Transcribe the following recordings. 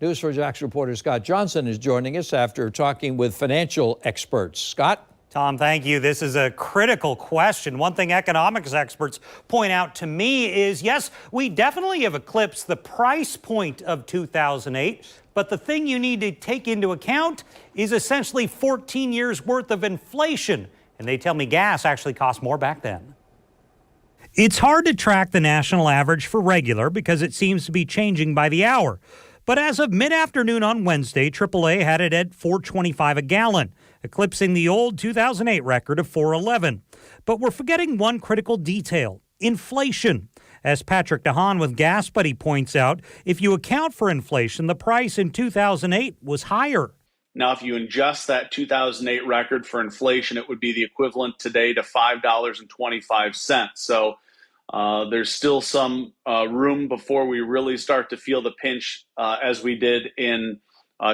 News4JAX reporter Scott Johnson is joining us after talking with financial experts. Scott? Tom, thank you. This is a critical question. One thing economics experts point out to me is, yes, we definitely have eclipsed the price point of 2008, but the thing you need to take into account is essentially 14 years worth of inflation. And they tell me gas actually cost more back then. It's hard to track the national average for regular because it seems to be changing by the hour. But as of mid-afternoon on Wednesday, AAA had it at $4.25 a gallon, eclipsing the old 2008 record of $4.11. But we're forgetting one critical detail: inflation. As Patrick DeHaan with Gas Buddy points out, if you account for inflation, the price in 2008 was higher. Now, if you adjust that 2008 record for inflation, it would be the equivalent today to $5.25. So there's still some room before we really start to feel the pinch as we did in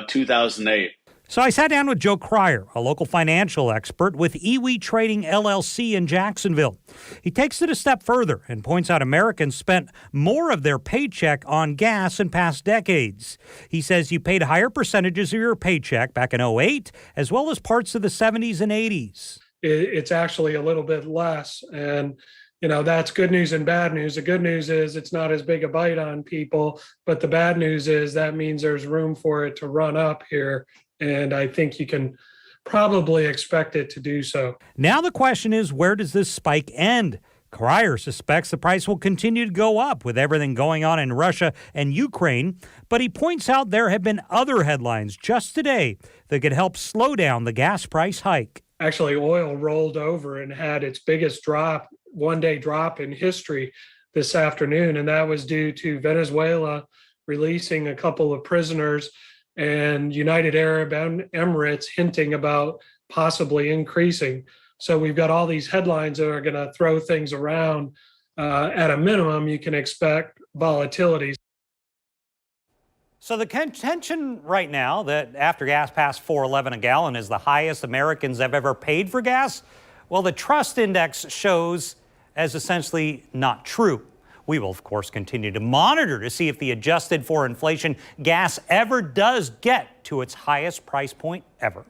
2008. So I sat down with Joe Cryer, a local financial expert with Iwi Trading LLC in Jacksonville. He takes it a step further and points out Americans spent more of their paycheck on gas in past decades. He says you paid higher percentages of your paycheck back in '08, as well as parts of the 70s and 80s. It's actually a little bit less, and that's good news and bad news. The good news is it's not as big a bite on people, but the bad news is that means there's room for it to run up here. And I think you can probably expect it to do so. Now the question is, where does this spike end? Cryer suspects the price will continue to go up with everything going on in Russia and Ukraine, but he points out there have been other headlines just today that could help slow down the gas price hike. Actually, oil rolled over and had its biggest one-day drop in history this afternoon, and that was due to Venezuela releasing a couple of prisoners and United Arab Emirates hinting about possibly increasing. So we've got all these headlines that are going to throw things around. At a minimum, you can expect volatility. So the contention right now that after gas past $4.11 a gallon is the highest Americans have ever paid for gas, well, the trust index shows as essentially not true. We will, of course, continue to monitor to see if the adjusted for inflation gas ever does get to its highest price point ever.